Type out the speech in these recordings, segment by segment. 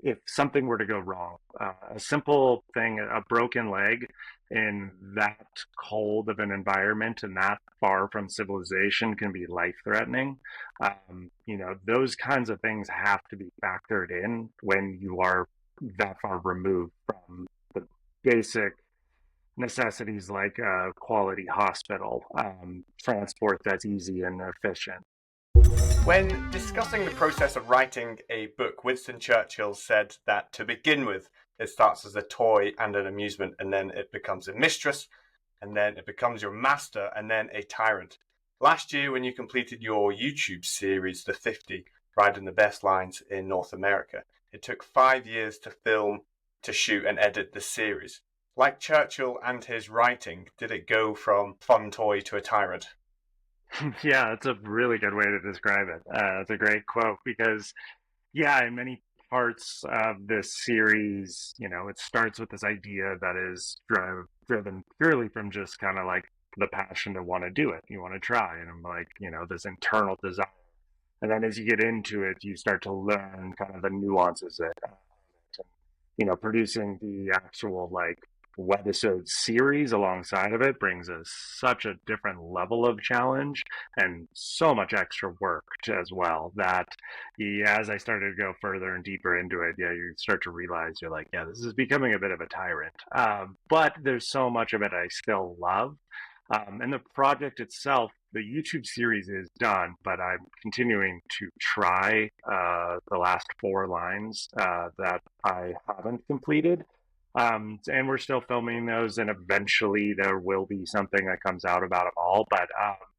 if something were to go wrong. A simple thing, a broken leg in that cold of an environment and that far from civilization can be life-threatening. Those kinds of things have to be factored in when you are that far removed from the basic necessities like a quality hospital, transport that's easy and efficient. When discussing the process of writing a book, Winston Churchill said that to begin with, it starts as a toy and an amusement, and then it becomes a mistress, and then it becomes your master, and then a tyrant. Last year, when you completed your YouTube series, The 50, Riding the Best Lines in North America, it took 5 years to film, to shoot, and edit the series. Like Churchill and his writing, did it go from fun toy to a tyrant? Yeah, that's a really good way to describe it. It's a great quote because, yeah, in many parts of this series, it starts with this idea that is driven purely from just kind of like the passion to want to do it. You want to try, and I'm like, this internal desire. And then as you get into it, you start to learn kind of the nuances that producing the actual like webisode series alongside of it brings us such a different level of challenge and so much extra work as well that, yeah, as I started to go further and deeper into it, yeah, you start to realize you're like, yeah, this is becoming a bit of a tyrant. But there's so much of it I still love. And the project itself, the YouTube series is done, but I'm continuing to try the last four lines that I haven't completed. And we're still filming those, and eventually there will be something that comes out about them all. But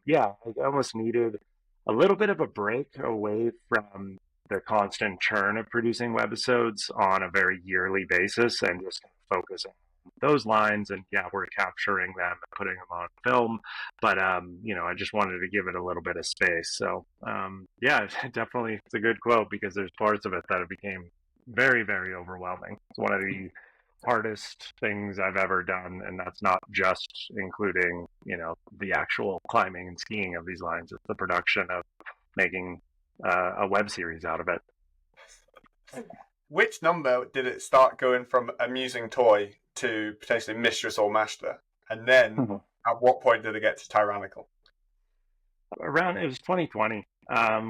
yeah, I almost needed a little bit of a break away from the constant churn of producing webisodes on a very yearly basis and just focusing those lines. And yeah, we're capturing them and putting them on film, but I just wanted to give it a little bit of space. So yeah, definitely it's a good quote because there's parts of it that it became very, very overwhelming. It's one of the hardest things I've ever done, and that's not just including the actual climbing and skiing of these lines. It's the production of making a web series out of it. Which number did it start going from amusing toy to potentially mistress or master? And then at what point did it get to tyrannical? Around it was 2020,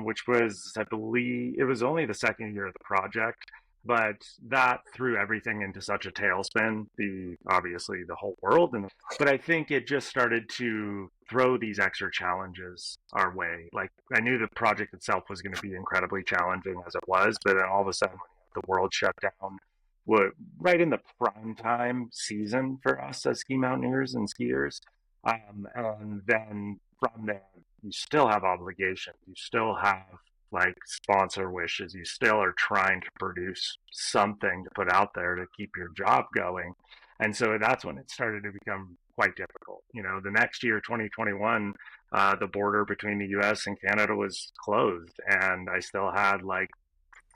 which was, I believe, it was only the second year of the project, but that threw everything into such a tailspin. The obviously the whole world, but I think it just started to throw these extra challenges our way. Like I knew the project itself was going to be incredibly challenging as it was, but then all of a sudden the world shut down. What right in the prime time season for us as ski mountaineers and skiers, and then from there you still have obligations. You still have like sponsor wishes. You still are trying to produce something to put out there to keep your job going. And so that's when it started to become quite difficult. The next year, 2021, the border between the US and Canada was closed, and I still had like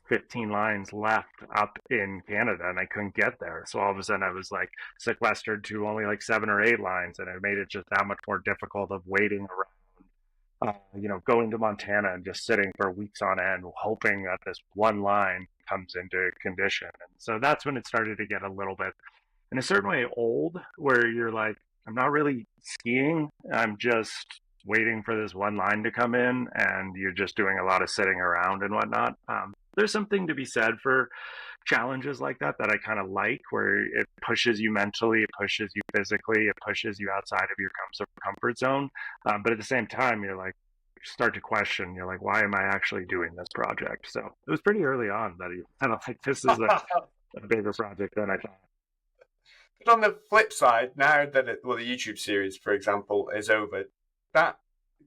15 lines left up in Canada and I couldn't get there. So all of a sudden I was like sequestered to only like 7 or 8 lines, and it made it just that much more difficult of waiting around, going to Montana and just sitting for weeks on end, hoping that this one line comes into condition. And so that's when it started to get a little bit, in a certain way, old, where you're like, I'm not really skiing. I'm just waiting for this one line to come in, and you're just doing a lot of sitting around and whatnot. There's something to be said for challenges like that I kind of like, where it pushes you mentally, it pushes you physically, it pushes you outside of your comfort zone. But at the same time, you're like, you start to question, you're like, why am I actually doing this project? So it was pretty early on that you kind of like, this is a bigger project than I thought. But on the flip side, now that the YouTube series, for example, is over, that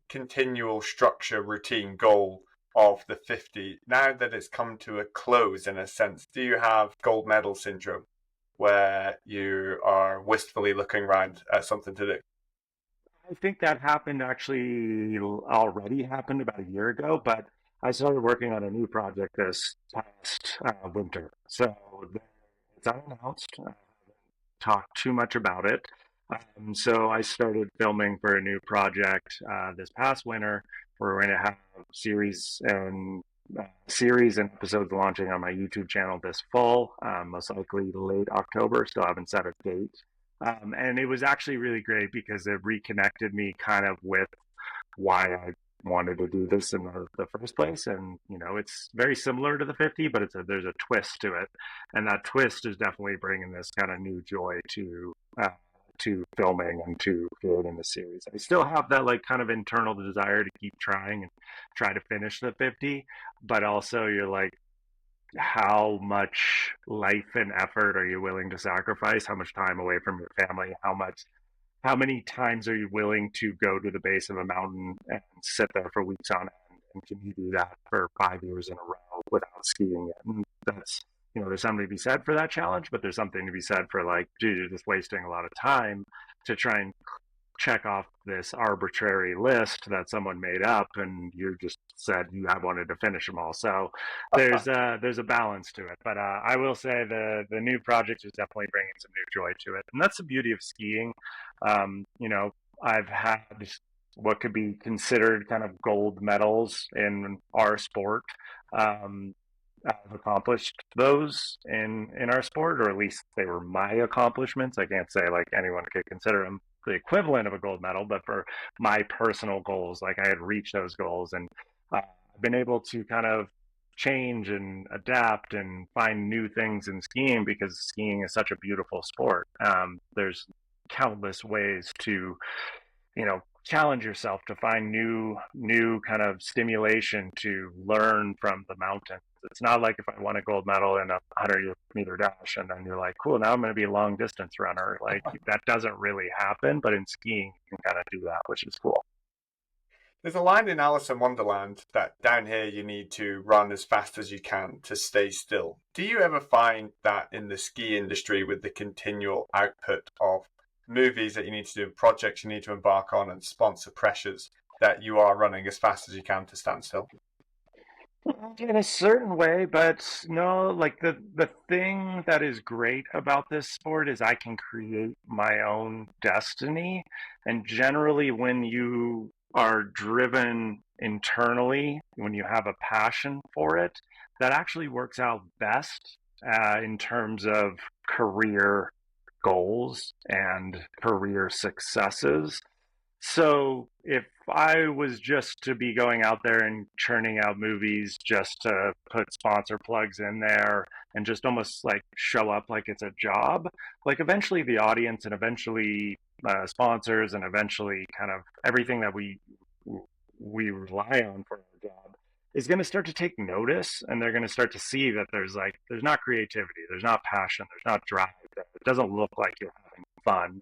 continual structure, routine, goal of the 50, now that it's come to a close in a sense, do you have gold medal syndrome where you are wistfully looking around at something to do? I think that happened actually already happened about a year ago, but I started working on a new project this past winter. So it's unannounced. I haven't talked too much about it. So I started filming for a new project this past winter. We're going to have a series, and series and episodes launching on my YouTube channel this fall, most likely late October. Still haven't set a date. And it was actually really great because it reconnected me kind of with why I wanted to do this in the first place. And it's very similar to the 50, but there's a twist to it, and that twist is definitely bringing this kind of new joy to filming and to creating the series. I still have that like kind of internal desire to keep trying and try to finish the 50, but also you're like, how much life and effort are you willing to sacrifice? How much time away from your family? How many times are you willing to go to the base of a mountain and sit there for weeks on end? And can you do that for 5 years in a row without skiing it? And that's, there's something to be said for that challenge, but there's something to be said for like, dude, you're just wasting a lot of time to try and check off this arbitrary list that someone made up, and you just said you have wanted to finish them all. So there's a balance to it. But I will say the new project is definitely bringing some new joy to it, and that's the beauty of skiing. Um, you know, I've had what could be considered kind of gold medals in our sport. Um, I've accomplished those in our sport, or at least they were my accomplishments. I can't say like anyone could consider them the equivalent of a gold medal, but for my personal goals, like I had reached those goals, and I've been able to kind of change and adapt and find new things in skiing because skiing is such a beautiful sport. There's countless ways to challenge yourself to find new kind of stimulation to learn from the mountains. It's not like if I won a gold medal in a 100-meter dash and then you're like, cool, now I'm going to be a long distance runner. Like that doesn't really happen, but in skiing you can kind of do that, which is cool. There's a line in Alice in Wonderland that down here you need to run as fast as you can to stay still. Do you ever find that in the ski industry, with the continual output of movies that you need to do, projects you need to embark on, and sponsor pressures, that you are running as fast as you can to stand still? In a certain way, but no, like the thing that is great about this sport is I can create my own destiny. And generally, when you are driven internally, when you have a passion for it, that actually works out best in terms of career goals and career successes. So if I was just to be going out there and churning out movies just to put sponsor plugs in there and just almost like show up like it's a job, like eventually the audience and eventually sponsors and eventually kind of everything that we rely on for our job is going to start to take notice, and they're going to start to see that there's not creativity, there's not passion, there's not drive, it doesn't look like you're having fun.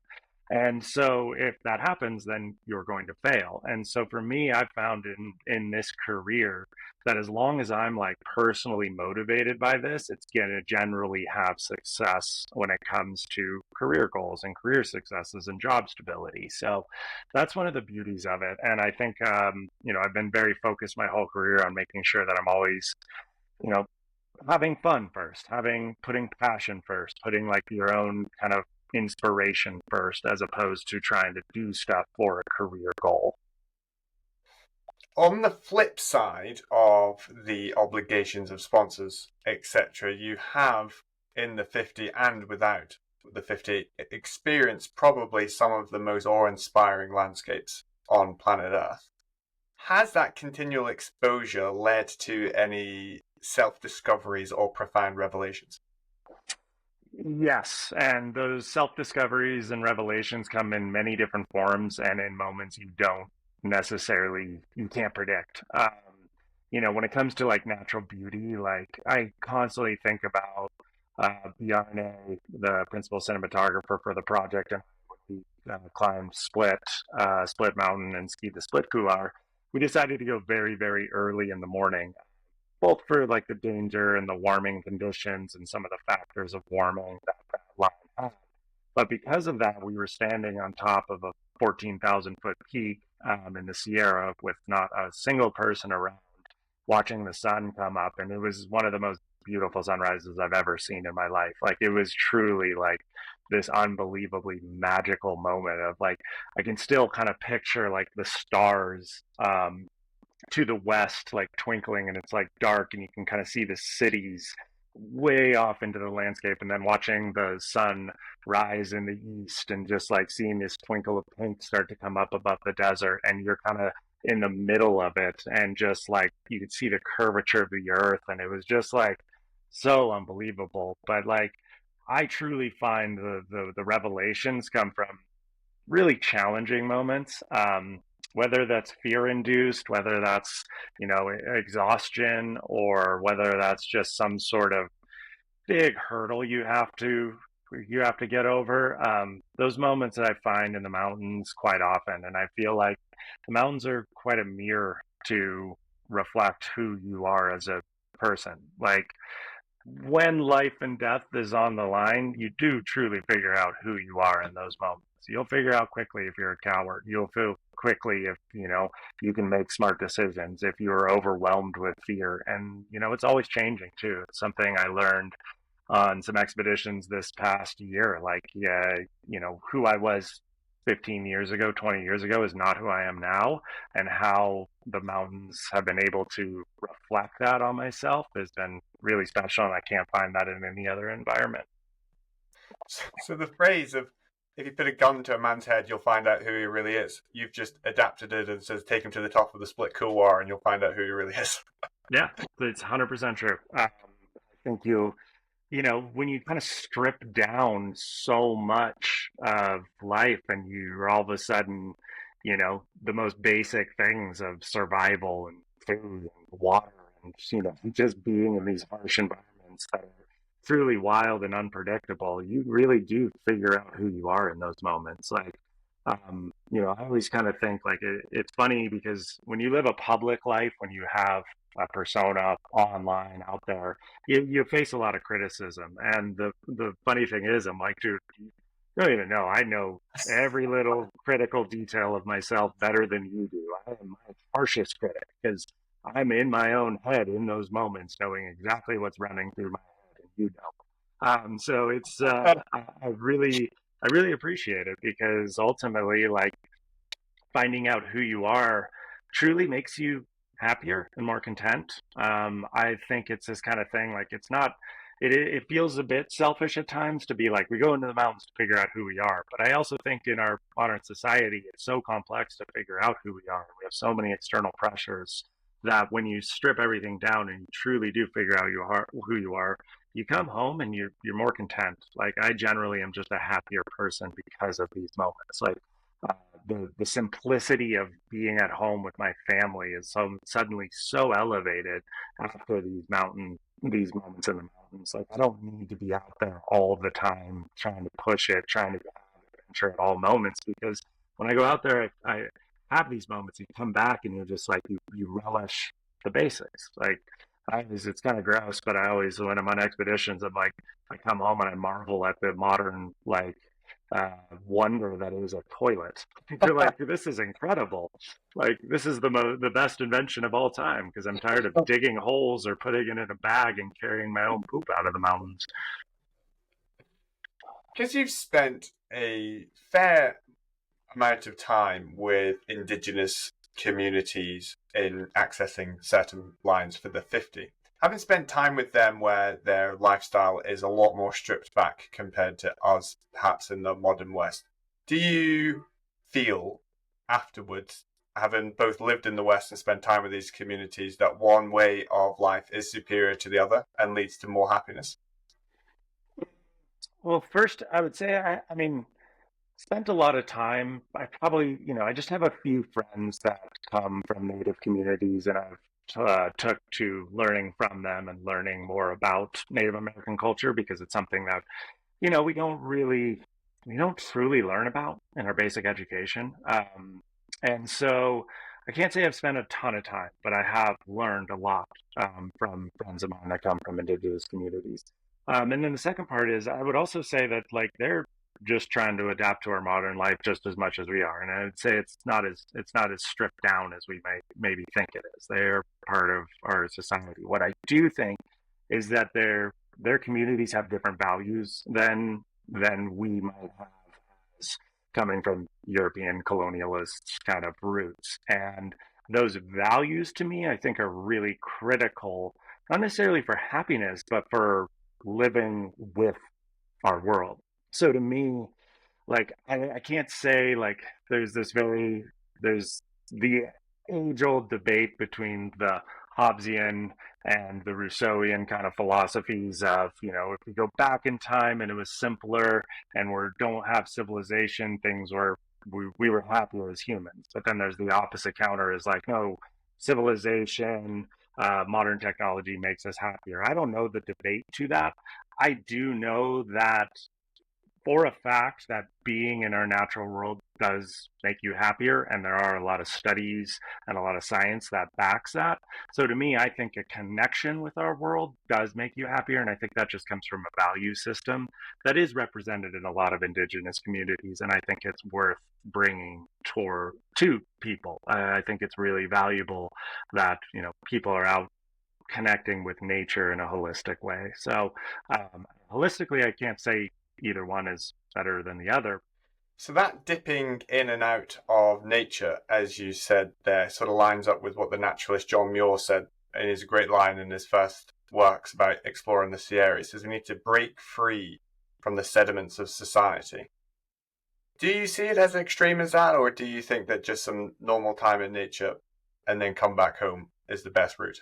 And so if that happens, then you're going to fail. And so for me, I've found in this career that as long as I'm like personally motivated by this, it's going to generally have success when it comes to career goals and career successes and job stability. So that's one of the beauties of it. And I think, I've been very focused my whole career on making sure that I'm always, you know, having fun first, putting passion first, putting like your own kind of inspiration first, as opposed to trying to do stuff for a career goal. On the flip side of the obligations of sponsors, etc., you have in the 50 and without the 50 experienced probably some of the most awe-inspiring landscapes on planet Earth. Has that continual exposure led to any self-discoveries or profound revelations? Yes, and those self-discoveries and revelations come in many different forms and in moments you can't predict. When it comes to like natural beauty, like I constantly think about Bjarne, the principal cinematographer for the project, and we climbed Split Mountain and skied the Split Couloir. We decided to go very, very early in the morning, both for like the danger and the warming conditions and some of the factors of warming that line had. But because of that, we were standing on top of a 14,000 foot peak in the Sierra with not a single person around, watching the sun come up. And it was one of the most beautiful sunrises I've ever seen in my life. Like it was truly like this unbelievably magical moment of like, I can still kind of picture like the stars to the west, like twinkling, and it's like dark, and you can kind of see the cities way off into the landscape, and then watching the sun rise in the east, and just like seeing this twinkle of pink start to come up above the desert, and you're kind of in the middle of it, and just like you could see the curvature of the earth, and it was just like so unbelievable. But like I truly find the revelations come from really challenging moments. Whether that's fear induced, whether that's, exhaustion, or whether that's just some sort of big hurdle you have to get over. Those moments that I find in the mountains quite often, and I feel like the mountains are quite a mirror to reflect who you are as a person. Like when life and death is on the line, you do truly figure out who you are in those moments. You'll figure out quickly if you're a coward. You'll feel quickly if, you can make smart decisions, if you're overwhelmed with fear. And, it's always changing too. It's something I learned on some expeditions this past year. Like, yeah, who I was 15 years ago, 20 years ago is not who I am now. And how the mountains have been able to reflect that on myself has been really special. And I can't find that in any other environment. So the phrase of if you put a gun to a man's head, you'll find out who he really is. You've just adapted it and says take him to the top of the split couloir and you'll find out who he really is. Yeah, it's 100% true. I think when you kind of strip down so much of life and you're all of a sudden, the most basic things of survival and food and water and, just being in these harsh environments that are truly wild and unpredictable, you really do figure out who you are in those moments. Like, I always kind of think like it's funny because when you live a public life, when you have a persona online out there, you face a lot of criticism. And the funny thing is, I'm like, dude, you don't even know. I know every little critical detail of myself better than you do. I am my harshest critic because I'm in my own head in those moments, knowing exactly what's running through my head, and you don't. So it's I really appreciate it because ultimately, like finding out who you are truly makes you happier and more content. I think it's this kind of thing. Like it's not. It feels a bit selfish at times to be like we go into the mountains to figure out who we are. But I also think in our modern society, it's so complex to figure out who we are. We have so many external pressures that when you strip everything down and you truly do figure out who you are, you come home and you're more content. Like I generally am just a happier person because of these moments. Like uh, the simplicity of being at home with my family is so suddenly so elevated after these moments in the mountains. Like I don't need to be out there all the time trying to push it, trying to have adventure at all moments because when I go out there, I have these moments. You come back and you're just like you relish the basics. Like it's kind of gross, but I always when I'm on expeditions, I'm like I come home and I marvel at the modern like wonder that it was a toilet. You're like, this is incredible. Like, this is the best invention of all time because I'm tired of digging holes or putting it in a bag and carrying my own poop out of the mountains. Because you've spent a fair amount of time with Indigenous communities in accessing certain lines for the 50. Having spent time with them where their lifestyle is a lot more stripped back compared to us, perhaps in the modern West, do you feel afterwards, having both lived in the West and spent time with these communities, that one way of life is superior to the other and leads to more happiness? Well, first, I would say, I mean, spent a lot of time. I probably, I just have a few friends that come from Native communities, and I've took to learning from them and learning more about Native American culture because it's something that we don't truly learn about in our basic education. And so I can't say I've spent a ton of time, but I have learned a lot from friends of mine that come from indigenous communities. And then the second part is I would also say that like they're just trying to adapt to our modern life just as much as we are. And I'd say it's not as stripped down as we might maybe think it is. They're part of our society. What I do think is that their communities have different values than we might have as coming from European colonialist kind of roots. And those values to me, I think, are really critical, not necessarily for happiness, but for living with our world. So to me, like I can't say like there's this very there's the age old debate between the Hobbesian and the Rousseauian kind of philosophies of, if we go back in time and it was simpler and we don't have civilization, things were we were happier as humans. But then there's the opposite counter is like, no, civilization, modern technology makes us happier. I don't know the debate to that. I do know that for a fact that being in our natural world does make you happier, and there are a lot of studies and a lot of science that backs that. So to me, I think a connection with our world does make you happier, and I think that just comes from a value system that is represented in a lot of indigenous communities, and I think it's worth bringing to people. I think it's really valuable that people are out connecting with nature in a holistic way. So holistically, I can't say either one is better than the other. So that dipping in and out of nature, as you said there, sort of lines up with what the naturalist John Muir said in his great line in his first works about exploring the Sierra. He says we need to break free from the sediments of society. Do you see it as extreme as that, or do you think that just some normal time in nature and then come back home is the best route?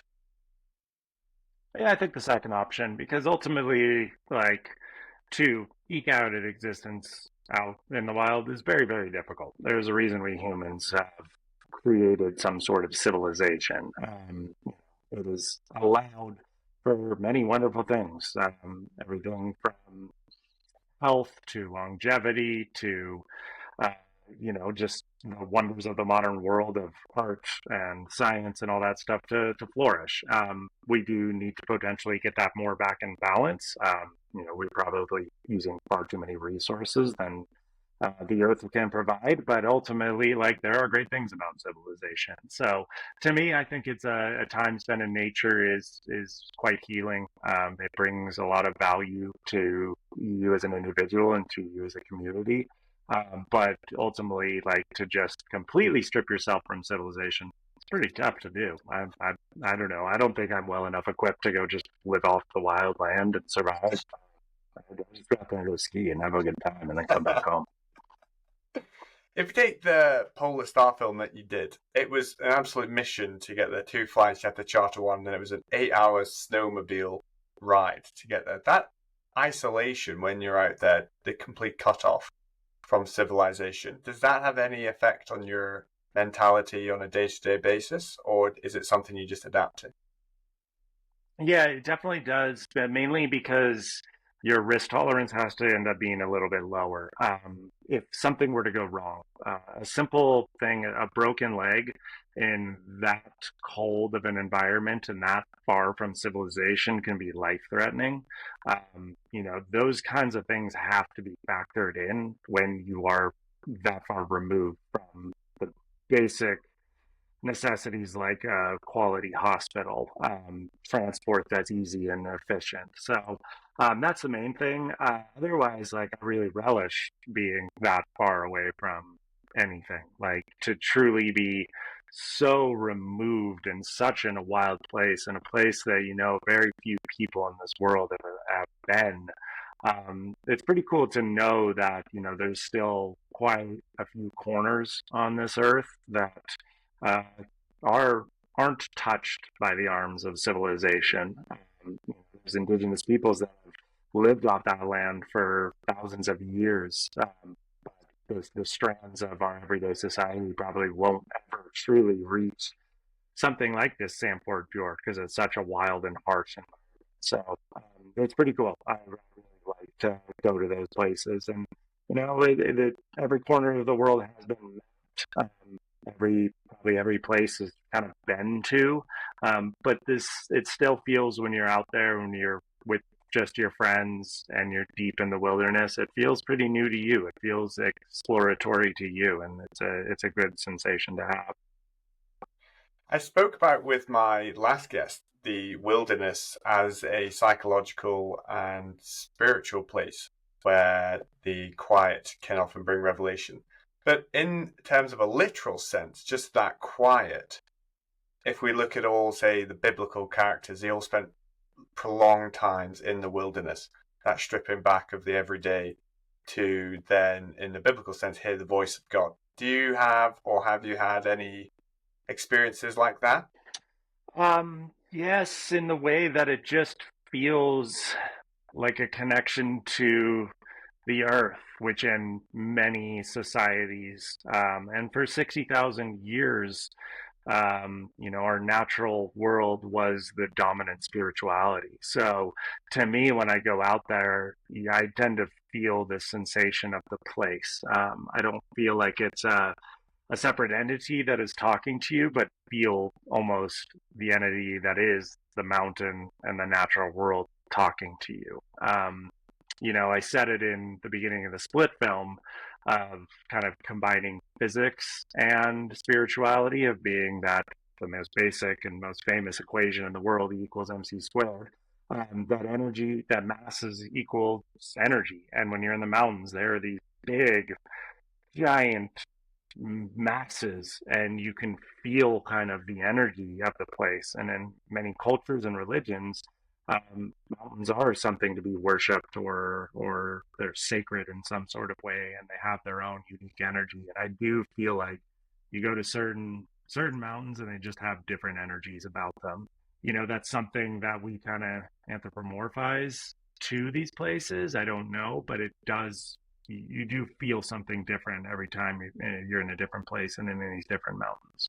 Yeah, I think the second option, because ultimately, like, to eke out an existence out in the wild is very, very difficult. There's a reason we humans have created some sort of civilization. It is allowed for many wonderful things, everything from health to longevity to uh, just the wonders of the modern world of art and science and all that stuff to flourish. We do need to potentially get that more back in balance. We're probably using far too many resources than the earth can provide, but ultimately, like, there are great things about civilization. So to me, I think it's a time spent in nature is quite healing. It brings a lot of value to you as an individual and to you as a community. But ultimately, like, to just completely strip yourself from civilization, it's pretty tough to do. I don't know. I don't think I'm well enough equipped to go just live off the wild land and survive. I just go out there and go ski and have a good time and then come back home. If you take the Polar Star film that you did, it was an absolute mission to get there. Two flights, you had to charter one, and it was an 8 hour snowmobile ride to get there. That isolation when you're out there, the complete cutoff from civilization, does that have any effect on your mentality on a day-to-day basis, or is it something you just adapt to? Yeah, it definitely does, but mainly because your risk tolerance has to end up being a little bit lower. If something were to go wrong, a simple thing, a broken leg in that cold of an environment and that far from civilization can be life-threatening. Those kinds of things have to be factored in when you are that far removed from the basic necessities like a quality hospital, transport that's easy and efficient. So that's the main thing. Otherwise, like, I really relish being that far away from anything. Like, to truly be so removed and such in a wild place, in a place that very few people in this world have been. It's pretty cool to know that there's still quite a few corners on this earth that uh, are aren't touched by the arms of civilization. There's indigenous peoples that have lived off that land for thousands of years. The strands of our everyday society probably won't ever truly reach something like this Sanford Fjord because it's such a wild and harsh environment. So it's pretty cool. I really like to go to those places, and every corner of the world has been mapped. Every place has kind of been to, but this it still feels when you're out there, when you're with just your friends and you're deep in the wilderness, it feels pretty new to you. It feels exploratory to you, and it's a good sensation to have. I spoke about with my last guest the wilderness as a psychological and spiritual place where the quiet can often bring revelation. But in terms of a literal sense, just that quiet, if we look at all, say, the biblical characters, they all spent prolonged times in the wilderness, that stripping back of the everyday to then, in the biblical sense, hear the voice of God. Do you have, or have you had any experiences like that? Yes, in the way that it just feels like a connection to the earth, which in many societies, and for 60,000 years, our natural world was the dominant spirituality. So to me, when I go out there, yeah, I tend to feel the sensation of the place. I don't feel like it's a separate entity that is talking to you, but feel almost the entity that is the mountain and the natural world talking to you. I said it in the beginning of the Split film of kind of combining physics and spirituality, of being that the most basic and most famous equation in the world, E equals mc squared. That energy, that mass is equal energy. And when you're in the mountains, there are these big, giant masses, and you can feel kind of the energy of the place. And in many cultures and religions, mountains are something to be worshipped, or they're sacred in some sort of way, and they have their own unique energy. And I do feel like you go to certain mountains and they just have different energies about them. That's something that we kind of anthropomorphize to these places. I don't know, but it does, you do feel something different every time you're in a different place and in these different mountains.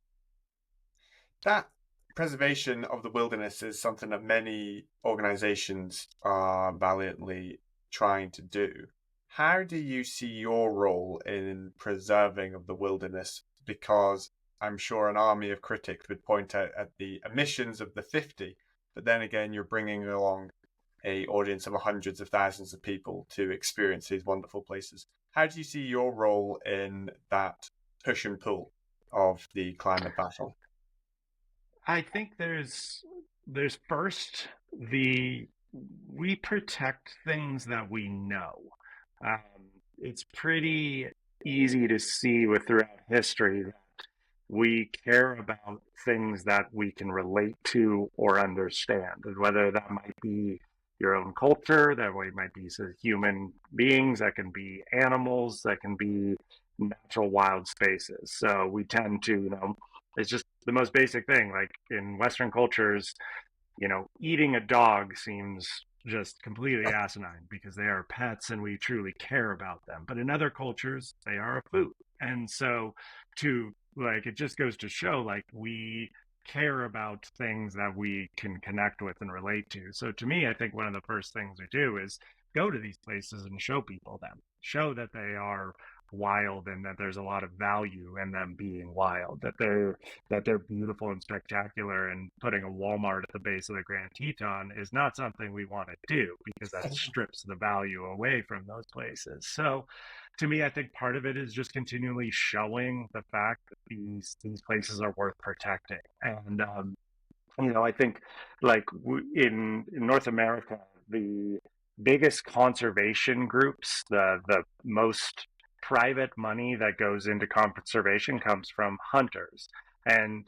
That preservation of the wilderness is something that many organizations are valiantly trying to do. How do you see your role in preserving of the wilderness? Because I'm sure an army of critics would point out at the emissions of the 50, but then again, you're bringing along a audience of hundreds of thousands of people to experience these wonderful places. How do you see your role in that push and pull of the climate battle? I think there's first the we protect things that we know. Um, it's pretty easy to see with throughout history that we care about things that we can relate to or understand, and whether that might be your own culture, that way might be human beings, that can be animals, that can be natural wild spaces. So we tend to, it's just the most basic thing. Like in Western cultures, eating a dog seems just completely asinine because they are pets and we truly care about them. But in other cultures, they are a food. And so, to like, it just goes to show, like, we care about things that we can connect with and relate to. So, to me, I think one of the first things we do is go to these places and show people them, show that they are wild and that there's a lot of value in them being wild, that they're beautiful and spectacular, and putting a Walmart at the base of the Grand Teton is not something we want to do because that strips the value away from those places. So to me, I think part of it is just continually showing the fact that these places are worth protecting. And I think, like, in North America, the biggest conservation groups, the most private money that goes into conservation comes from hunters. And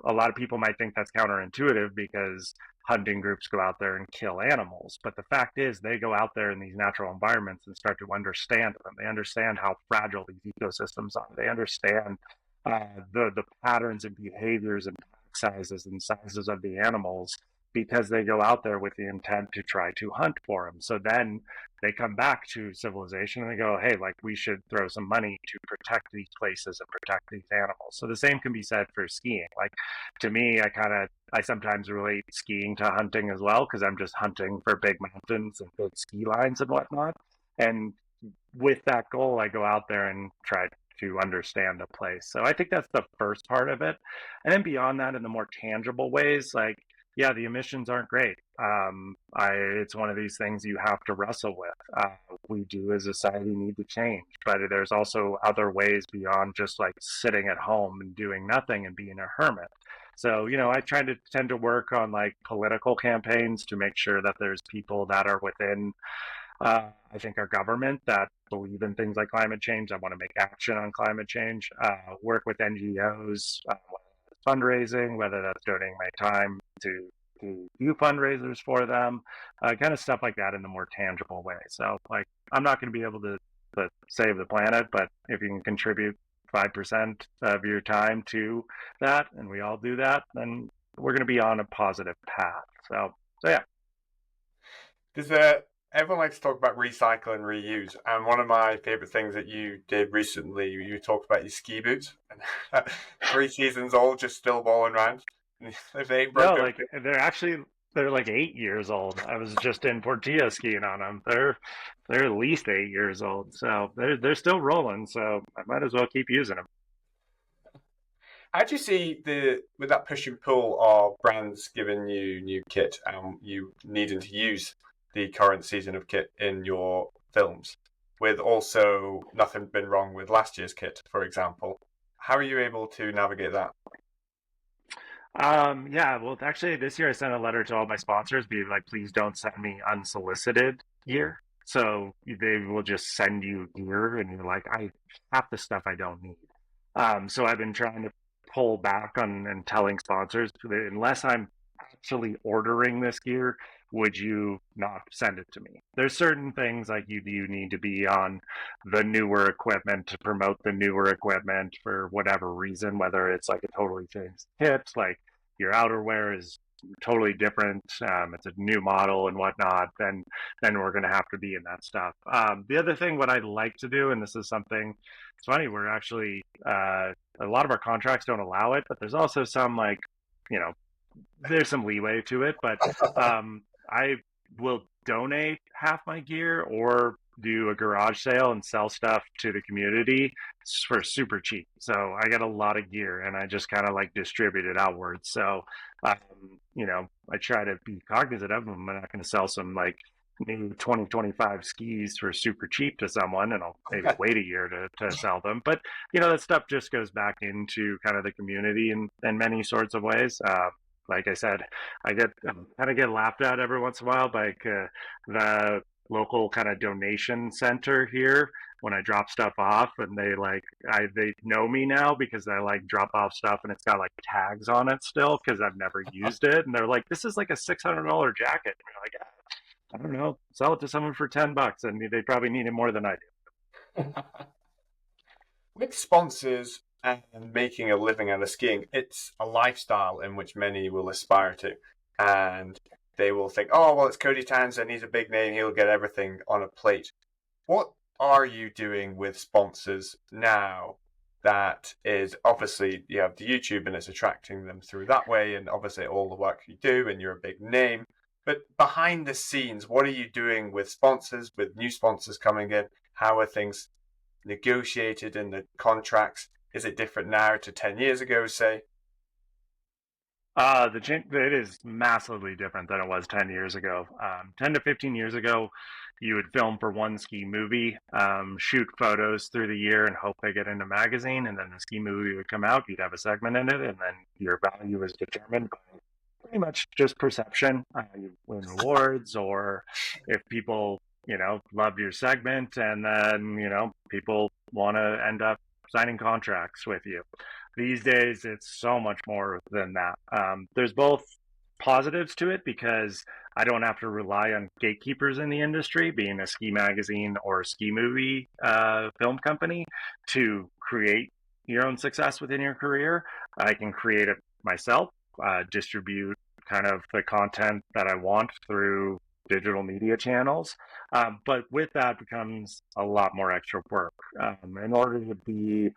a lot of people might think that's counterintuitive because hunting groups go out there and kill animals. But the fact is, they go out there in these natural environments and start to understand them. They understand how fragile these ecosystems are. They understand the patterns and behaviors and sizes and sizes of the animals, because they go out there with the intent to try to hunt for them. So then they come back to civilization and they go, hey, like, we should throw some money to protect these places and protect these animals. So the same can be said for skiing. Like, to me, I sometimes relate skiing to hunting as well, because I'm just hunting for big mountains and big ski lines and whatnot. And with that goal, I go out there and try to understand a place. So I think that's the first part of it. And then beyond that, in the more tangible ways, like, yeah, the emissions aren't great. It's one of these things you have to wrestle with. We do as a society need to change, but there's also other ways beyond just like sitting at home and doing nothing and being a hermit. So, I tend to work on like political campaigns to make sure that there's people that are within, I think, our government that believe in things like climate change. I want to make action on climate change. Work with NGOs, fundraising, whether that's donating my time to do fundraisers for them, kind of stuff like that in the more tangible way. So, like, I'm not going to be able to save the planet, but if you can contribute 5% of your time to that, and we all do that, then we're going to be on a positive path. So yeah. There's a Everyone likes to talk about recycle and reuse, and one of my favorite things that you did recently, you talked about your ski boots, and 3 seasons old, just still balling around. If they ain't No, broke like open. they're like 8 years old. I was just in Portilla skiing on them. They're at least 8 years old, so they're still rolling. So I might as well keep using them. How do you see the with that push and pull of brands giving you new kit and you needing to use the current season of kit in your films, with also nothing been wrong with last year's kit, for example? How are you able to navigate that? Yeah, well, actually, this year I sent a letter to all my sponsors, be like, please don't send me unsolicited gear. So they will just send you gear, and you're like, I half the stuff I don't need. So I've been trying to pull back on and telling sponsors that unless I'm actually ordering this gear, would you not send it to me? There's certain things like you need to be on the newer equipment to promote the newer equipment for whatever reason, whether it's like a totally changed kit, like your outerwear is totally different. It's a new model and whatnot. Then we're going to have to be in that stuff. The other thing, what I'd like to do, and this is something, it's funny, we're actually a lot of our contracts don't allow it, but there's also some like, you know, there's some leeway to it. But I will donate half my gear or do a garage sale and sell stuff to the community for super cheap. So I got a lot of gear and I just kind of like distribute it outwards. So, I try to be cognizant of them. I'm not going to sell some like new 2025 skis for super cheap to someone and I'll maybe wait a year to sell them. But, that stuff just goes back into kind of the community in many sorts of ways. Like I said, I kind of get laughed at every once in a while by the local kind of donation center here when I drop stuff off, and they know me now because I like drop off stuff and it's got like tags on it still because I've never used it, and they're like, "This is like a $600 jacket." And you're like, I don't know, sell it to someone for $10, and they probably need it more than I do. With sponsors and making a living out of skiing, it's a lifestyle in which many will aspire to. And they will think, oh, well, it's Cody Townsend. He's a big name. He'll get everything on a plate. What are you doing with sponsors now? That is obviously you have the YouTube and it's attracting them through that way. And obviously all the work you do and you're a big name. But behind the scenes, what are you doing with sponsors, with new sponsors coming in? How are things negotiated in the contracts? Is it different now to 10 years ago, say? It is massively different than it was 10 years ago. 10 to 15 years ago, you would film for one ski movie, shoot photos through the year and hope they get in a magazine, and then the ski movie would come out. You'd have a segment in it, and then your value is determined by pretty much just perception. You win awards, or if people, love your segment, and then, people want to end up signing contracts with you. These days, it's so much more than that. There's both positives to it because I don't have to rely on gatekeepers in the industry, being a ski magazine or a ski movie film company, to create your own success within your career. I can create it myself, distribute kind of the content that I want through digital media channels. But with that becomes a lot more extra work. In order to be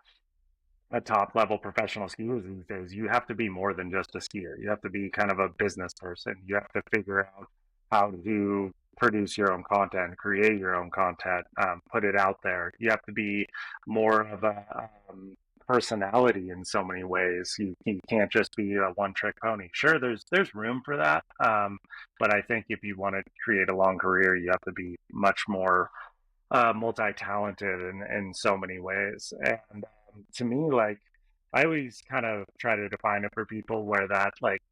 a top level professional skier these days, you have to be more than just a skier. You have to be kind of a business person. You have to figure out how to produce your own content, create your own content, put it out there. You have to be more of a personality in so many ways. You can't just be a one trick pony. Sure, there's room for that, but I think if you want to create a long career, you have to be much more multi-talented in so many ways. And to me, like, I always kind of try to define it for people where that, like,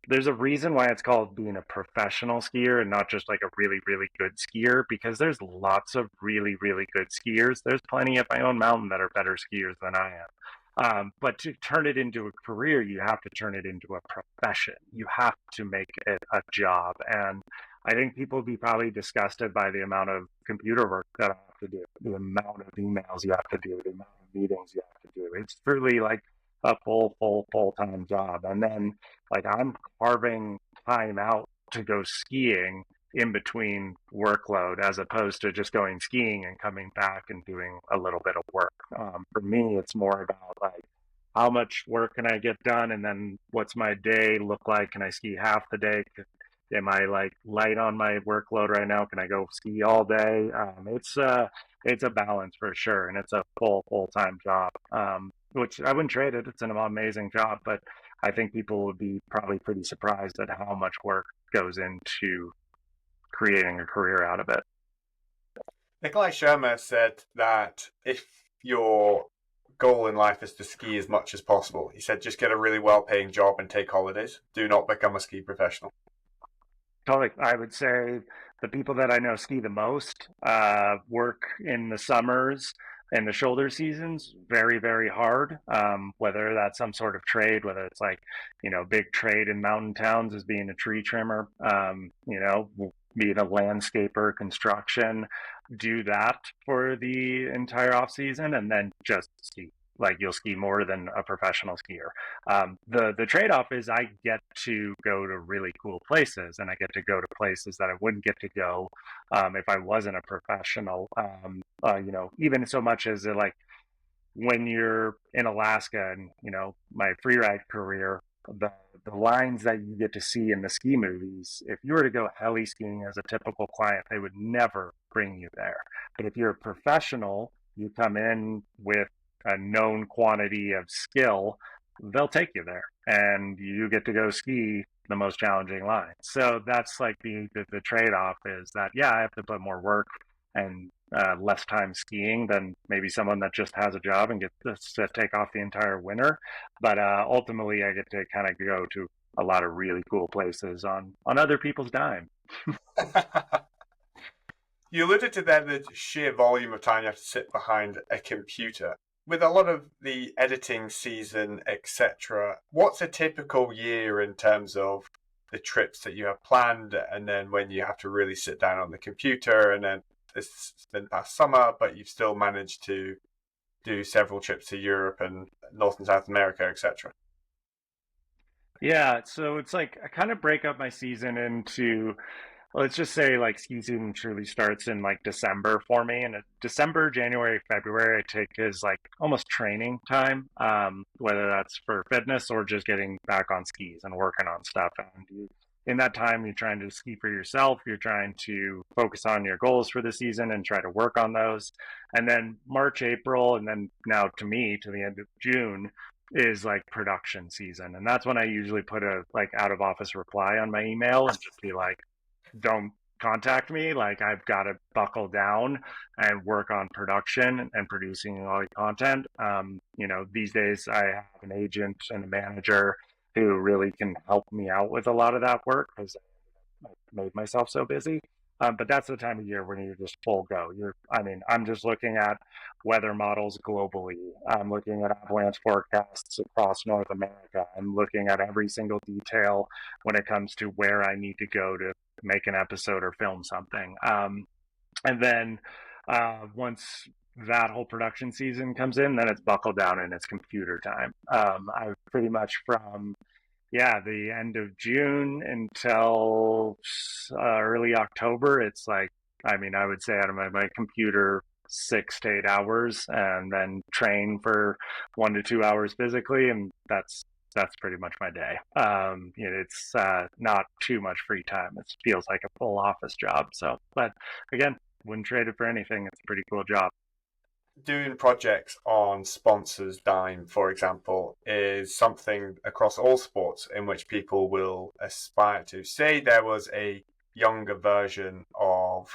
there's a reason why it's called being a professional skier and not just like a really, really good skier, because there's lots of really, really good skiers. There's plenty at my own mountain that are better skiers than I am. But to turn it into a career, you have to turn it into a profession. You have to make it a job. And I think people would be probably disgusted by the amount of computer work that I have to do, the amount of emails you have to do, the amount of meetings you have to do. It's truly like a full time job. And then like I'm carving time out to go skiing in between workload as opposed to just going skiing and coming back and doing a little bit of work. For me, it's more about like how much work can I get done, and then what's my day look like? Can I ski half the day? Am I like light on my workload right now? Can I go ski all day? It's a balance for sure, and it's a full time job. Which I wouldn't trade it. It's an amazing job, but I think people would be probably pretty surprised at how much work goes into creating a career out of it. Nikolai Sharma said that if your goal in life is to ski as much as possible, he said just get a really well-paying job and take holidays. Do not become a ski professional. Totally. I would say the people that I know ski the most work in the summers and the shoulder seasons very hard. Whether that's some sort of trade, whether it's like, big trade in mountain towns as being a tree trimmer, being a landscaper, construction, do that for the entire off season and then just ski. Like you'll ski more than a professional skier. The trade off is I get to go to really cool places, and I get to go to places that I wouldn't get to go if I wasn't a professional. Even so much as like when you're in Alaska and my freeride career, the the lines that you get to see in the ski movies, if you were to go heli skiing as a typical client, they would never bring you there. But if you're a professional, you come in with a known quantity of skill, they'll take you there and you get to go ski the most challenging line. So that's like the trade off is that, yeah, I have to put more work and less time skiing than maybe someone that just has a job and gets to take off the entire winter. But ultimately, I get to kind of go to a lot of really cool places on other people's dime. You alluded to then the sheer volume of time you have to sit behind a computer. With a lot of the editing season, etc., what's a typical year in terms of the trips that you have planned and then when you have to really sit down on the computer and then it's been past summer, but you've still managed to do several trips to Europe and North and South America, etc. Yeah, so it's like I kind of break up my season into, let's just say like ski season truly starts in like December for me. And December, January, February, I take is like almost training time, whether that's for fitness or just getting back on skis and working on stuff. And in that time, you're trying to ski for yourself. You're trying to focus on your goals for the season and try to work on those. And then March, April, and then now to me, to the end of June, is like production season. And that's when I usually put a like out of office reply on my email and just be like, don't contact me. Like I've got to buckle down and work on production and producing all the content. These days I have an agent and a manager who really can help me out with a lot of that work because I made myself so busy. But that's the time of year when you're just full go. I'm just looking at weather models globally. I'm looking at avalanche forecasts across North America. I'm looking at every single detail when it comes to where I need to go to make an episode or film something. And then once that whole production season comes in, then it's buckle down and it's computer time. I've pretty much from the end of June until early October. It's like, I would say out of my computer 6 to 8 hours, and then train for 1 to 2 hours physically, and that's pretty much my day. It's not too much free time. It feels like a full office job. So, but again, wouldn't trade it for anything. It's a pretty cool job. Doing projects on sponsors' dime, for example, is something across all sports in which people will aspire to. Say there was a younger version of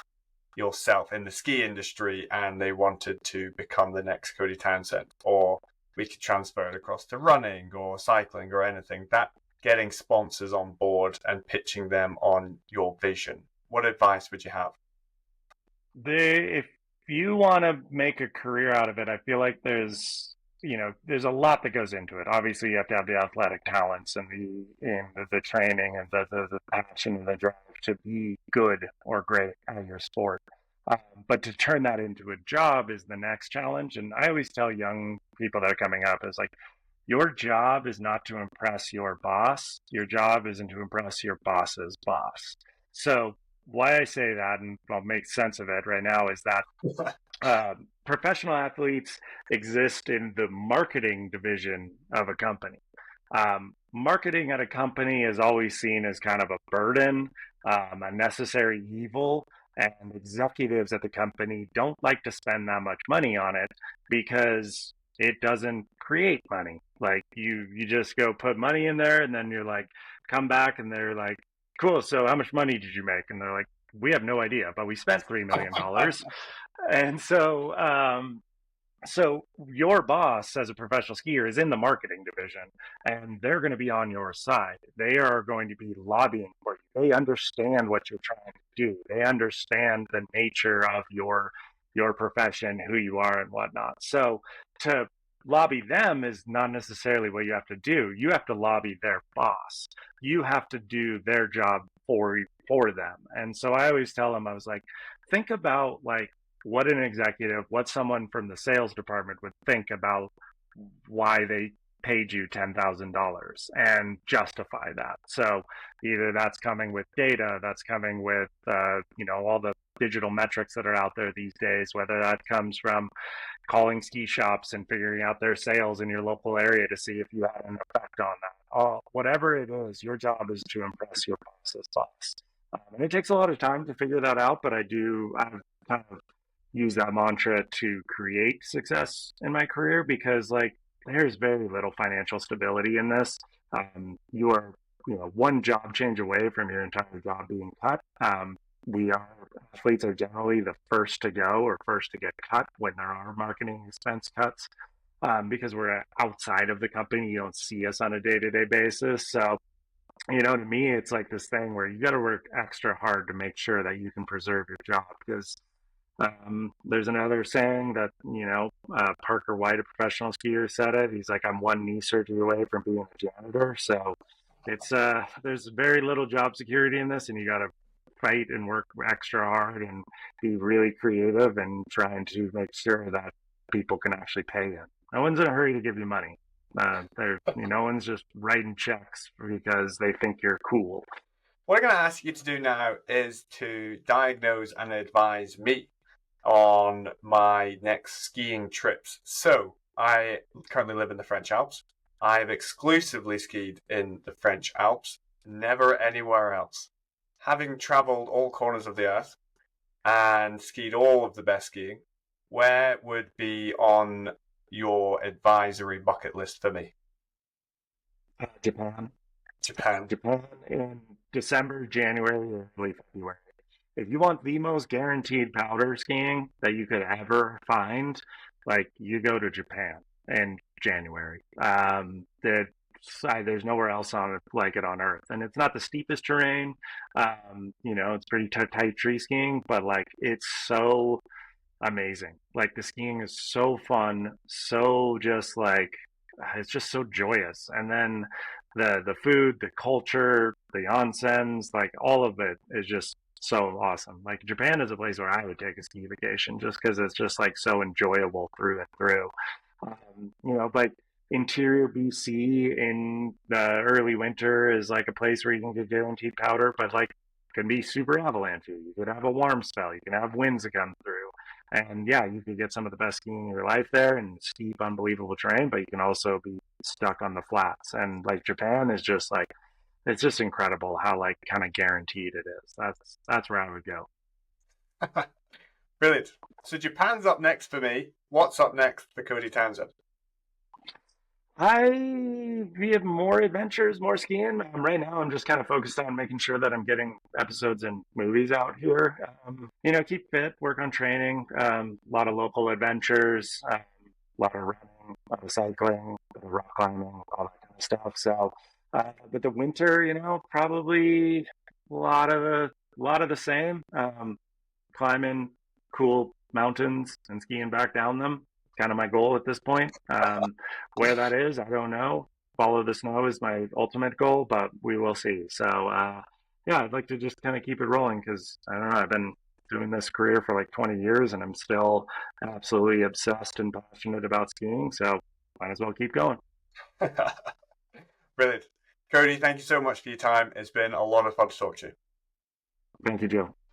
yourself in the ski industry and they wanted to become the next Cody Townsend, or we could transfer it across to running or cycling or anything, that getting sponsors on board and pitching them on your vision. What advice would you have? If you want to make a career out of it, I feel like there's there's a lot that goes into it. Obviously, you have to have the athletic talents and the training and the passion and the drive to be good or great at your sport. But to turn that into a job is the next challenge. And I always tell young people that are coming up is like, your job is not to impress your boss. Your job isn't to impress your boss's boss. So why I say that, and I'll make sense of it right now, is that professional athletes exist in the marketing division of a company. Marketing at a company is always seen as kind of a burden, a necessary evil, and executives at the company don't like to spend that much money on it because it doesn't create money. Like you just go put money in there, and then you're like, come back, and they're like, cool. So how much money did you make? And they're like, we have no idea, but we spent $3 million. And so your boss as a professional skier is in the marketing division, and they're going to be on your side. They are going to be lobbying for you. They understand what you're trying to do. They understand the nature of your profession, who you are, and whatnot. So to lobby them is not necessarily what you have to do. You have to lobby their boss. You have to do their job for them. And so I always tell them, I was like, think about like what an executive, what someone from the sales department would think about why they paid you $10,000 and justify that. So either that's coming with data, that's coming with all the digital metrics that are out there these days, whether that comes from calling ski shops and figuring out their sales in your local area to see if you had an effect on that. Whatever it is, your job is to impress your boss's boss. And it takes a lot of time to figure that out, but I've kind of used that mantra to create success in my career because like there's very little financial stability in this. You are, one job change away from your entire job being cut. Athletes are generally the first to go or first to get cut when there are marketing expense cuts because we're outside of the company. You don't see us on a day-to-day basis. So, to me, it's like this thing where you got to work extra hard to make sure that you can preserve your job because there's another saying that, Parker White, a professional skier, said it. He's like, I'm one knee surgery away from being a janitor. So there's very little job security in this, and you got to fight and work extra hard and be really creative and trying to make sure that people can actually pay you. No one's in a hurry to give you money. No one's just writing checks because they think you're cool. What I'm going to ask you to do now is to diagnose and advise me on my next skiing trips. So, I currently live in the French Alps. I've exclusively skied in the French Alps, never anywhere else. Having travelled all corners of the earth and skied all of the best skiing, where would be on your advisory bucket list for me? Japan. Japan. Japan in December, January, or early February. If you want the most guaranteed powder skiing that you could ever find, like you go to Japan in January. There's nowhere else on it like it on Earth, and it's not the steepest terrain. It's pretty tight tree skiing, but like it's so amazing. Like the skiing is so fun, so just like it's just so joyous. And then the food, the culture, the onsens, like all of it is just so awesome. Like Japan is a place where I would take a ski vacation just because it's just like so enjoyable through and through. But interior BC in the early winter is like a place where you can get guaranteed powder, but like it can be super avalanchy. You could have a warm spell. You can have winds that come through. And yeah, you could get some of the best skiing in your life there and steep, unbelievable terrain, but you can also be stuck on the flats. And like Japan is just like, it's just incredible how like kind of guaranteed it is. That's where I would go. Brilliant. So Japan's up next for me. What's up next for Cody Townsend? We have more adventures, more skiing. Right now, I'm just kind of focused on making sure that I'm getting episodes and movies out here. Keep fit, work on training, a lot of local adventures, a lot of running, a lot of cycling, rock climbing, all that kind of stuff. So, but the winter, probably a lot of the same. Climbing cool mountains and skiing back down them. kind of my goal at this point. Where that is, I don't know. Follow the snow is my ultimate goal, but we will see. So, yeah, I'd like to just kind of keep it rolling because I don't know. I've been doing this career for like 20 years and I'm still absolutely obsessed and passionate about skiing. So, might as well keep going. Brilliant. Cody, thank you so much for your time. It's been a lot of fun to talk to you. Thank you, Joe.